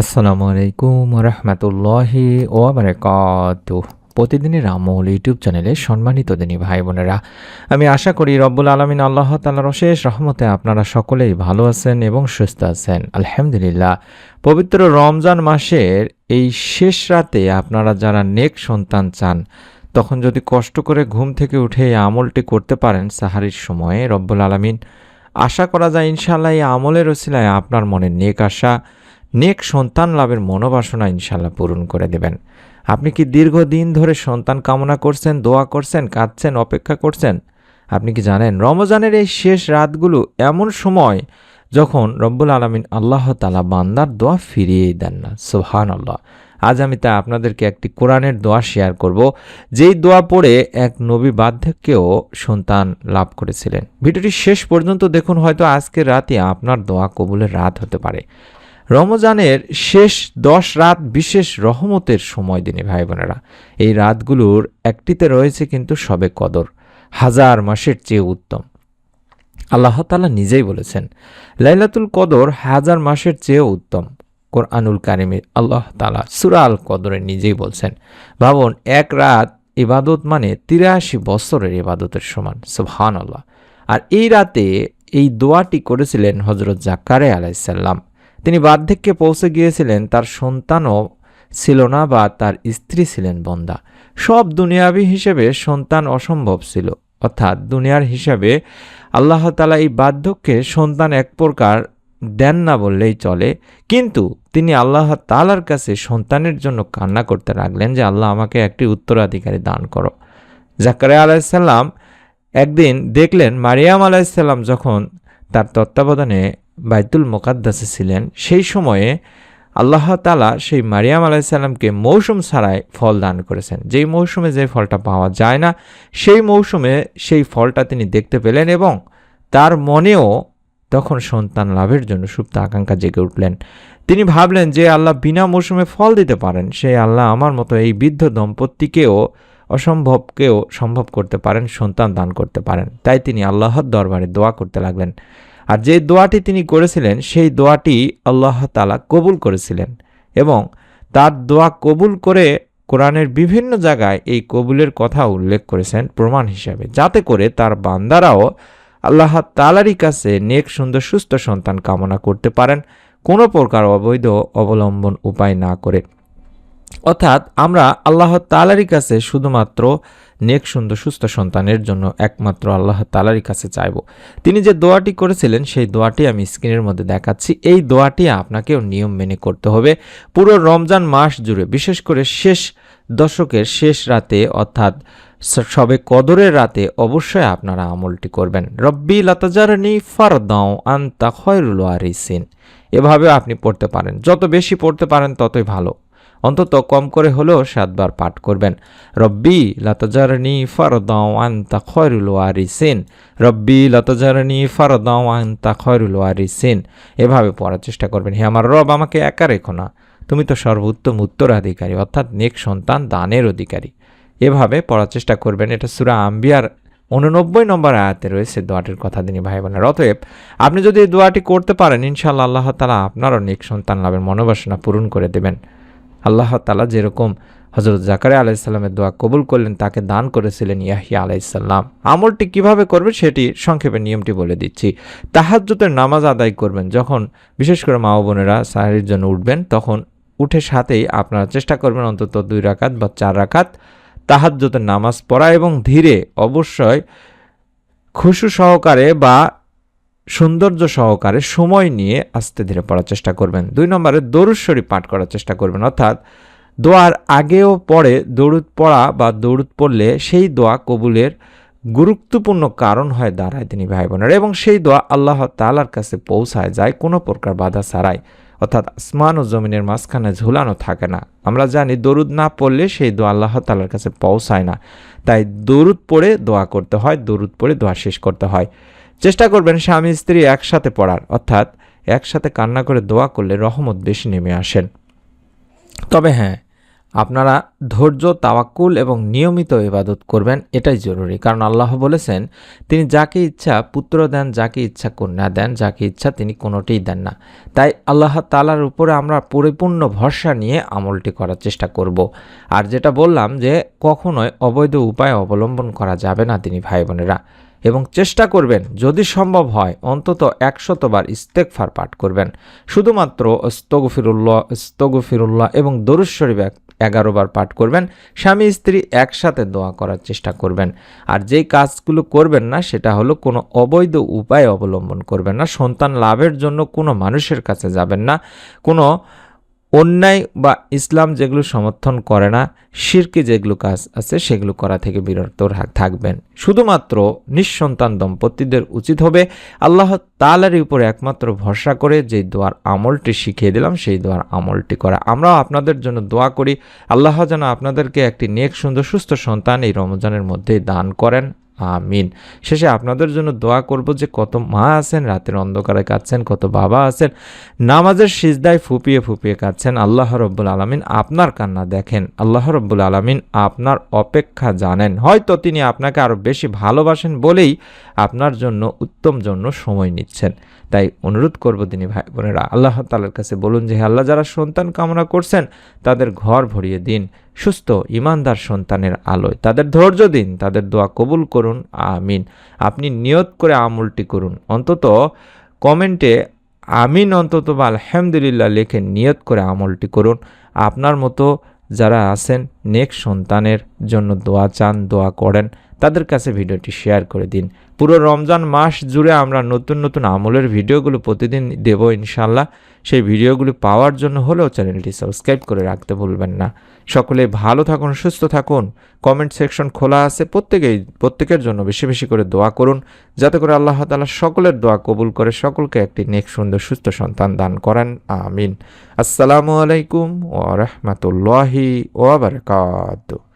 আসসালামু আলাইকুম রহমতুল্লাহি ও বারাকাতুহ। প্রতিদিনের আমল ইউটিউব চ্যানেলে সম্মানিত দিনী ভাই বোনেরা, আমি আশা করি রব্বুল আলমিন আল্লাহ তাআলার অশেষ রহমতে আপনারা সকলেই ভালো আছেন এবং সুস্থ আছেন। আলহামদুলিল্লাহ। পবিত্র রমজান মাসের এই শেষ রাতে আপনারা যারা নেক সন্তান চান, তখন যদি কষ্ট করে ঘুম থেকে উঠে এই আমলটি করতে পারেন সাহারির সময়ে, রব্বুল আলমিন আশা করা যায় ইনশাআল্লাহ এই আমলের ওসিলায় আপনার মনে নেক আশা, নেক সন্তান লাভের মনোবাসনা ইনশাল্লাহ পূরণ করে দেবেন। আপনি কি দীর্ঘদিন ধরে সন্তান কামনা করছেন, দোয়া করছেন, কাঁদছেন, অপেক্ষা করছেন? আপনি কি জানেন রমজানের এই শেষ রাতগুলো এমন সময় যখন রব্বুল আলমিন আল্লাহ তাআলা বান্দার দোয়া ফিরিয়েই দেন না। সুবহানাল্লাহ। আজ আমি তাই আপনাদেরকে একটি কোরআনের দোয়া শেয়ার করব, যেই দোয়া পড়ে এক নবী বার্ধক্যেও সন্তান লাভ করেছিলেন। ভিডিওটি শেষ পর্যন্ত দেখুন, হয়তো আজকের রাতে আপনার দোয়া কবুলের রাত হতে পারে। রমজানের শেষ 10 রাত বিশেষ রহমতের সময় দিনে ভাই বোনেরা, এই রাতগুলোর একটিতে রয়েছে কিন্তু শবে কদর, হাজার মাসের চেয়ে উত্তম। আল্লাহ তাআলা নিজেই বলেছেন লাইলাতুল কদর হাজার মাসের চেয়ে উত্তম। কোরআনুল কারিমে আল্লাহ তাআলা সূরা আল কদরে নিজেই বলছেন। ভাবুন, এক রাত ইবাদত মানে 83 বছরের ইবাদতের সমান। সুবহানাল্লাহ। আর এই রাতে এই দোয়াটি করেছিলেন হযরত জাকারিয়া আলাইহিস সালাম। তিনি বার্ধক্যে পৌঁছে গিয়েছিলেন, তার সন্তানও ছিল না বা তার স্ত্রী ছিলেন বন্দা। সব দুনিয়াবি হিসেবে সন্তান অসম্ভব ছিল, অর্থাৎ দুনিয়ার হিসাবে আল্লাহ তাআলা এই বার্ধক্যে সন্তান এক প্রকার দেন না বললেই চলে। কিন্তু তিনি আল্লাহ তাআলার কাছে সন্তানের জন্য কান্না করতে লাগলেন যে আল্লাহ আমাকে একটি উত্তরাধিকারী দান করো। জাকারিয়া আলাইহিস সালাম একদিন দেখলেন মারিয়াম আলাইহিস সালাম যখন তার তত্ত্বাবধানে বাইতুল মুকাদ্দাসে ছিলেন, সেই সময়ে আল্লাহ তাআলা সেই মারিয়াম আলাইহিস সালামকে মৌসুম ছাড়াই ফল দান করেছেন। যেই মৌসুমে যে ফলটা পাওয়া যায় না, সেই মৌসুমে সেই ফলটা তিনি দেখতে পেলেন এবং তার মনেও তখন সন্তান লাভের জন্য সুপ্ত আকাঙ্ক্ষা জেগে উঠলেন। তিনি ভাবলেন যে আল্লাহ বিনা মৌসুমে ফল দিতে পারেন, সেই আল্লাহ আমার মতো এই বৃদ্ধ দম্পতিকেও অসম্ভবকেও সম্ভব করতে পারেন, সন্তান দান করতে পারেন। তাই তিনি আল্লাহর দরবারে দোয়া করতে লাগলেন। আর যে দোয়াটি তিনি করেছিলেন সেই দোয়াটি আল্লাহ তাআলা কবুল করেছিলেন এবং তার দোয়া কবুল করে কোরআনের বিভিন্ন জায়গায় এই কবুলের কথা উল্লেখ করেছেন প্রমাণ হিসাবে, যাতে করে তার বান্দারাও আল্লাহ তাআলারই কাছে নেক সুন্দর সুস্থ সন্তান কামনা করতে পারেন, কোনো প্রকার অবৈধ অবলম্বন উপায় না করে। অর্থাৎ আমরা আল্লাহ তাআলারই কাছে শুধুমাত্র নেক সুন্দর সুস্থ সন্তানের জন্য একমাত্র আল্লাহ তাআলারই কাছে চাইব। তিনি যে দোয়াটি করেছিলেন সেই দোয়াটি আমি স্ক্রিনের মধ্যে দেখাচ্ছি। এই দোয়াটি আপনাকেও নিয়ম মেনে করতে হবে পুরো রমজান মাস জুড়ে, বিশেষ করে শেষ দশকের শেষ রাতে অর্থাৎ সবে কদরের রাতে অবশ্যই আপনারা আমলটি করবেন। রব্বি লা তাজারনি ফারদাও আনতা খায়রুল ওয়ারিসিন। এভাবে আপনি পড়তে পারেন, যত বেশি পড়তে পারেন ততই ভালো। অন্তত কম করে হলেও 7 বার পাঠ করবেন। রব্বি লা তাজারনি ফারদাও আনতা খায়রুল ওয়ারিসিন, রব্বি লা তাজারনি ফারদাও আনতা খায়রুল ওয়ারিসিন। এভাবে পড়ার চেষ্টা করবেন। হে আমার রব, আমাকে একা রেখো না, তুমি তো সর্বোত্তম উত্তরাধিকারী অর্থাৎ নেক সন্তান দানের অধিকারী। এভাবে পড়ার চেষ্টা করবেন। এটা সূরা আম্বিয়ার 89 নম্বর আয়াতে রয়েছে দোয়াটির কথা দিনী ভাই বোনেরা। অতএব আপনি যদি এই দোয়াটি করতে পারেন, ইনশাআল্লাহ আল্লাহ তাআলা আপনারও নেক সন্তান লাভের মনোবাসনা পূরণ করে দেবেন। আল্লাহ তাআলা যেরকম হযরত জাকারিয়া আলাইহিস সালামের দোয়া কবুল করলেন, তাকে দান করেছিলেন ইয়াহইয়া আলাইহিস সালাম। আমলটি কিভাবে করবেন সেটি সংক্ষেপে নিয়মটি বলে দিচ্ছি। তাহাজ্জুদের নামাজ আদায় করবেন যখন, বিশেষ করে মা ও বোনেরা সাহরির জন্য উঠবেন, তখন উঠে সাথেই আপনারা চেষ্টা করবেন অন্তত 2 রাকাত বা 4 রাকাত তাহাজ্জুদের নামাজ পড়া এবং ধীরে, অবশ্যই খুশু সহকারে বা সৌন্দর্য সহকারে সময় নিয়ে আস্তে ধীরে পড়ার চেষ্টা করবেন। 2 নম্বরে দরুদ শরীফ পাঠ করার চেষ্টা করবেন, অর্থাৎ দোয়ার আগেও পরে দরুদ পড়া বা দরুদ পড়লে সেই দোয়া কবুলের গুরুত্বপূর্ণ কারণ হয়ে দাঁড়ায় তিনি ভাই বোনেরা, এবং সেই দোয়া আল্লাহ তাআলার কাছে পৌঁছায় যায় কোনো প্রকার বাধা ছাড়াই, অর্থাৎ আসমান ও জমিনের মাঝখানে ঝুলানো থাকে না। আমরা জানি দরুদ না পড়লে সেই দোয়া আল্লাহ তাআলার কাছে পৌঁছায় না, তাই দরুদ পড়ে দোয়া করতে হয়, দরুদ পড়ে দোয়া শেষ করতে হয়। চেষ্টা করবেন স্বামী স্ত্রী একসাথে পড়ার, অর্থাৎ একসাথে কান্না করে দোয়া করলে রহমত বেশি নেমে আসেন। তবে হ্যাঁ, আপনারা ধৈর্য, তাওয়াক্কুল এবং নিয়মিত ইবাদত করবেন, এটাই জরুরি। কারণ আল্লাহ বলেছেন তিনি যাকে ইচ্ছা পুত্র দেন, যাকে ইচ্ছা কন্যা দেন, যাকে ইচ্ছা তিনি কোনোটিই দেন না। তাই আল্লাহ তাআলার উপরে আমরা পরিপূর্ণ ভরসা নিয়ে আমলটি করার চেষ্টা করব। আর যেটা বললাম যে কখনোই অবৈধ উপায় অবলম্বন করা যাবে না তিনি ভাই বোনেরা, এবং চেষ্টা করবেন যদি সম্ভব হয় অন্তত 100 বার ইস্তেগফার পাঠ করবেন। শুধুমাত্র আস্তাগফিরুল্লাহ এবং দরুদ শরীফ 11 বার পাঠ করবেন। স্বামী স্ত্রী একসাথে দোয়া করার চেষ্টা করবেন। আর যেই কাজগুলো করবেন না সেটা হলো কোনো অবৈধ উপায় অবলম্বন করবেন না, সন্তান লাভের জন্য কোনো মানুষের কাছে যাবেন না, কোনো অন্যায় বা ইসলাম যেগুলো সমর্থন করে না, শিরকি যেগুলো কাজ আছে সেগুলো করা থেকে বিরত থাকবেন। শুধুমাত্র নিঃসন্তান দম্পতিদের উচিত হবে আল্লাহ তাআলার উপরে একমাত্র ভরসা করে যে দোয়ার আমলটি শিখিয়ে দিলাম সেই দোয়ার আমলটি করা। আমরাও আপনাদের জন্য দোয়া করি আল্লাহ যেন আপনাদেরকে একটি নেক, সুন্দর, সুস্থ সন্তান এই রমজানের মধ্যেই দান করেন, আমিন। শেষে আপনাদের জন্য দোয়া করব যে কত মা আছেন রাতের অন্ধকারে কাঁদছেন, কত বাবা আছেন নামাজের সিজদায় ফুপিয়ে ফুপিয়ে কাঁদছেন। আল্লাহ রব্বুল আলামিন আপনার কান্না দেখেন, আল্লাহ রব্বুল আলামিন আপনার অপেক্ষা জানেন। হয়তো তিনি আপনাকে আরও বেশি ভালোবাসেন বলেই আপনার জন্য উত্তম জন্য সময় নিচ্ছেন। তাই অনুরোধ করব দিনী ভাই বোনেরা, আল্লাহ তাআলার কাছে বলুন যে আল্লাহ যারা সন্তান কামনা করছেন তাদের ঘর ভরিয়ে দিন সুস্থ ইমানদার সন্তানের আলোয়, তাদের ধৈর্য দিন, তাদের দোয়া কবুল করুন, আমিন। আপনি নিয়ত করে আমলটি করুন, অন্তত কমেন্টে আমিন অন্তত বা আলহামদুলিল্লাহ লিখে নিয়ত করে আমলটি করুন। আপনার মতো যারা আছেন নেক সন্তানের জন্য দোয়া চান, দোয়া করেন, তাদের কাছে ভিডিওটি শেয়ার করে দিন। পুরো রমজান মাস জুড়ে আমরা নতুন নতুন আমলের ভিডিওগুলো প্রতিদিন দেব ইনশাল্লাহ। সেই ভিডিওগুলো পাওয়ার জন্য হলেও চ্যানেলটি সাবস্ক্রাইব করে রাখতে ভুলবেন না। সকলে ভালো থাকুন, সুস্থ থাকুন। কমেন্ট সেকশন খোলা আছে, প্রত্যেকের জন্য বেশি বেশি করে দোয়া করুন যাতে করে আল্লাহ তাআলা সকলের দোয়া কবুল করে সকলকে একটি নেক, সুন্দর, সুস্থ সন্তান দান করেন, আমিন। আসসালামু আলাইকুম ওয়া রাহমাতুল্লাহি ওয়া বারাকাতুহু।